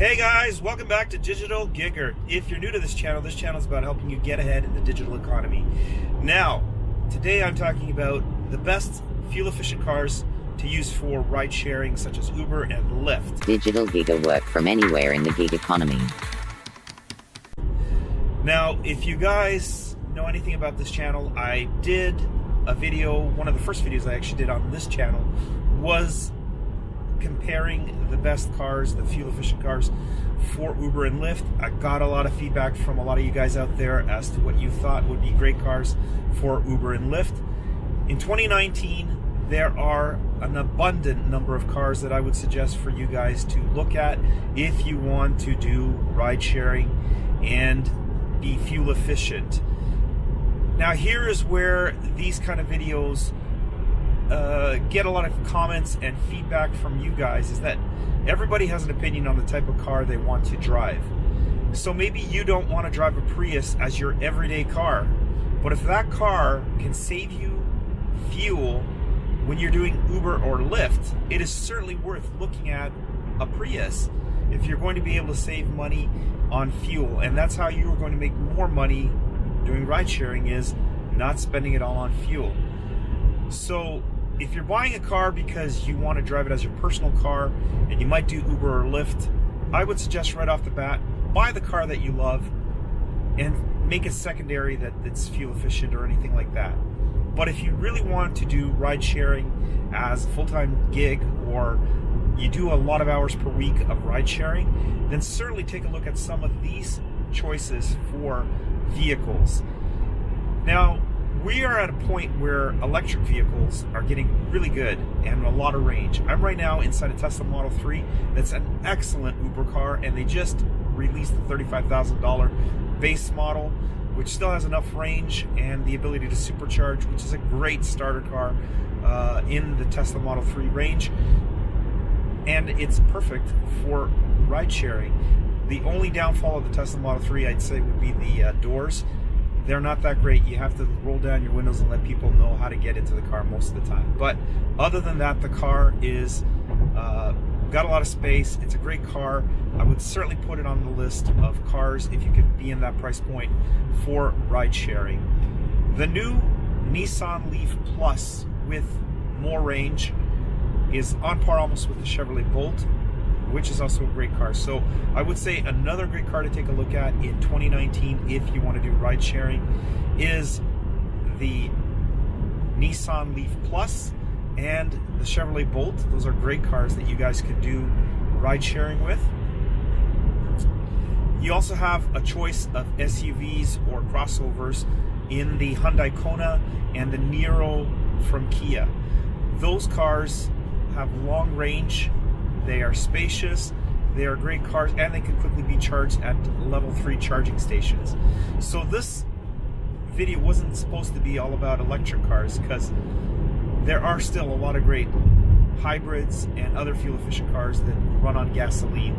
Hey guys, welcome back to Digital Gigger. If you're new to this channel is about helping you get ahead in the digital economy. Now, today I'm talking about the best fuel-efficient cars to use for ride sharing, such as Uber and Lyft. Digital Gigger, work from anywhere in the gig economy. Now, if you guys know anything about this channel, I did a video, one of the first videos I actually did on this channel was comparing the best cars, the fuel-efficient cars for Uber and Lyft. I got a lot of feedback from a lot of you guys out there as to what you thought would be great cars for Uber and Lyft. In 2019, there are an abundant number of cars that I would suggest for you guys to look at if you want to do ride sharing and be fuel efficient. Now, here is where these kind of videos get a lot of comments and feedback from you guys, is that everybody has an opinion on the type of car they want to drive. So maybe you don't want to drive a Prius as your everyday car, but if that car can save you fuel when you're doing Uber or Lyft, it is certainly worth looking at a Prius if you're going to be able to save money on fuel. And that's how you are going to make more money doing ride sharing, is not spending it all on fuel. So if you're buying a car because you want to drive it as your personal car and you might do Uber or Lyft, I would suggest right off the bat, buy the car that you love and make it secondary that it's fuel efficient or anything like that. But if you really want to do ride sharing as a full-time gig, or you do a lot of hours per week of ride sharing, then certainly take a look at some of these choices for vehicles. Now, we are at a point where electric vehicles are getting really good and a lot of range. I'm right now inside a Tesla Model 3 that's an excellent Uber car, and they just released the $35,000 base model, which still has enough range and the ability to supercharge, which is a great starter car in the Tesla Model 3 range. And it's perfect for ride sharing. The only downfall of the Tesla Model 3, I'd say, would be the doors. They're not that great. You have to roll down your windows and let people know how to get into the car most of the time. But other than that, the car is got a lot of space. It's a great car. I would certainly put it on the list of cars if you could be in that price point for ride sharing. The new Nissan Leaf Plus with more range is on par almost with the Chevrolet Bolt, which is also a great car. So I would say another great car to take a look at in 2019 if you want to do ride sharing is the Nissan Leaf Plus and the Chevrolet Bolt. Those are great cars that you guys could do ride sharing with. You also have a choice of SUVs or crossovers in the Hyundai Kona and the Niro from Kia. Those cars have long range. They are spacious, they are great cars, and they can quickly be charged at level 3 charging stations. So this video wasn't supposed to be all about electric cars, because there are still a lot of great hybrids and other fuel-efficient cars that run on gasoline.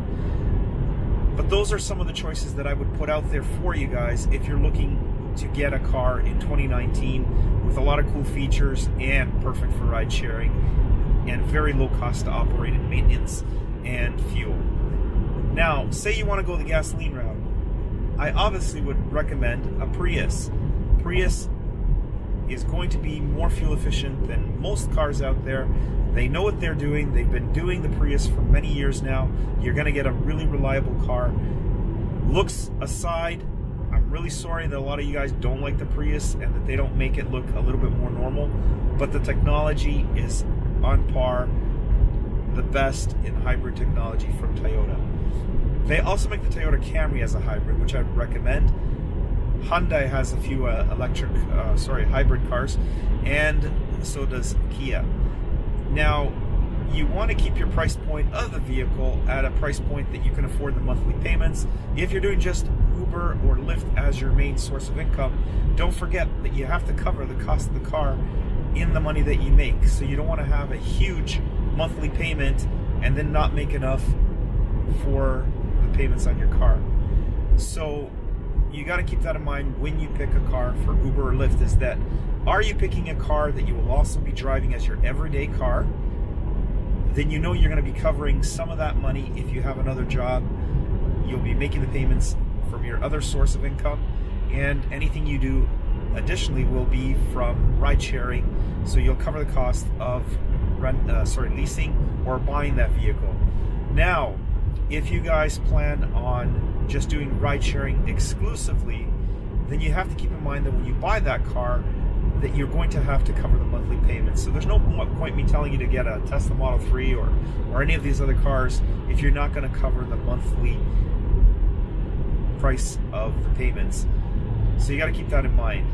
But those are some of the choices that I would put out there for you guys if you're looking to get a car in 2019 with a lot of cool features and perfect for ride sharing and very low cost to operate in maintenance and fuel. Now, say you want to go the gasoline route, I obviously would recommend a Prius. Prius is going to be more fuel efficient than most cars out there. They know what they're doing. They've been doing the Prius for many years now. You're going to get a really reliable car. Looks aside, I'm really sorry that a lot of you guys don't like the Prius and that they don't make it look a little bit more normal, but the technology is on par, the best in hybrid technology from Toyota. They also make the Toyota Camry as a hybrid, which I recommend. Hyundai has a few hybrid cars, and so does Kia. Now, you want to keep your price point of the vehicle at a price point that you can afford the monthly payments. If you're doing just Uber or Lyft as your main source of income, don't forget that you have to cover the cost of the car in the money that you make. So you don't want to have a huge monthly payment and then not make enough for the payments on your car. So you got to keep that in mind when you pick a car for Uber or Lyft, is that, are you picking a car that you will also be driving as your everyday car? Then you know you're going to be covering some of that money if you have another job you'll be making the payments from your other source of income, and anything you do additionally will be from ride sharing, so you'll cover the cost of leasing or buying that vehicle. Now, if you guys plan on just doing ride sharing exclusively, then you have to keep in mind that when you buy that car, that you're going to have to cover the monthly payments. So there's no point me telling you to get a Tesla Model 3 or any of these other cars if you're not going to cover the monthly price of the payments. So you got to keep that in mind.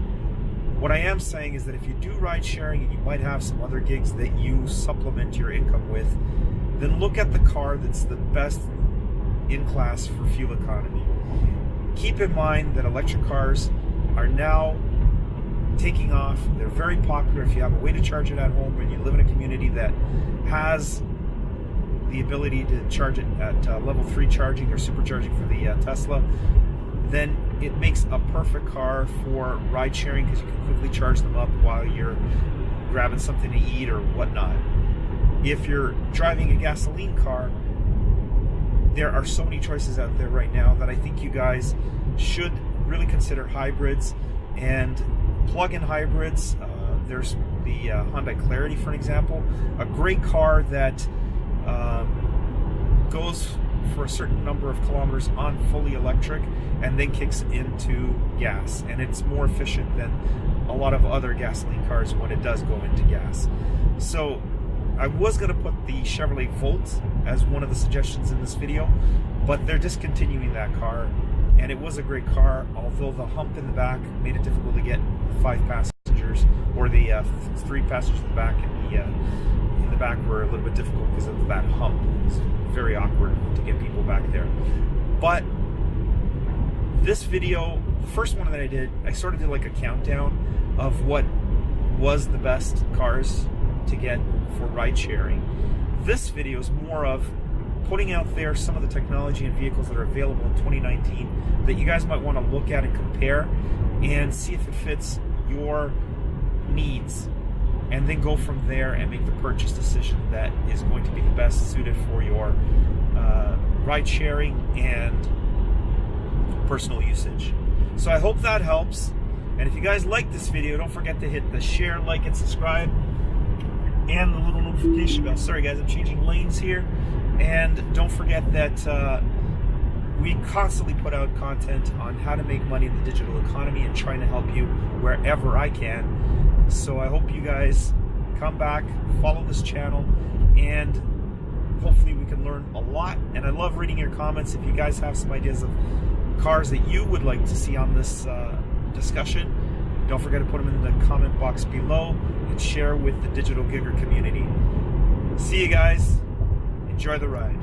What I am saying is that if you do ride sharing and you might have some other gigs that you supplement your income with, then look at the car that's the best in class for fuel economy. Keep in mind that electric cars are now taking off. They're very popular. If you have a way to charge it at home and you live in a community that has the ability to charge it at level 3 charging or supercharging for the Tesla, then it makes a perfect car for ride sharing, because you can quickly charge them up while you're grabbing something to eat or whatnot. If you're driving a gasoline car, there are so many choices out there right now that I think you guys should really consider hybrids and plug-in hybrids. There's the Hyundai Clarity, for example, a great car that goes for a certain number of kilometers on fully electric and then kicks into gas, and it's more efficient than a lot of other gasoline cars when it does go into gas. So I was going to put the Chevrolet Volt as one of the suggestions in this video, but they're discontinuing that car, and it was a great car, although the hump in the back made it difficult to get 5 passengers, or the 3 passengers in the back, and the back were a little bit difficult because of that hump. It's very awkward to get people back there. But this video, the first one that I did, I sort of did like a countdown of what was the best cars to get for ride sharing. This video is more of putting out there some of the technology and vehicles that are available in 2019 that you guys might want to look at and compare and see if it fits your needs, and then go from there and make the purchase decision that is going to be the best suited for your ride sharing and personal usage. So I hope that helps, and if you guys like this video, don't forget to hit the share, like, and subscribe, and the little notification bell. Sorry guys, I'm changing lanes here. And don't forget that we constantly put out content on how to make money in the digital economy and trying to help you wherever I can. So I hope you guys come back, follow this channel, and hopefully we can learn a lot. And I love reading your comments. If you guys have some ideas of cars that you would like to see on this discussion, don't forget to put them in the comment box below and share with the digital gigger community. See you guys. Enjoy the ride.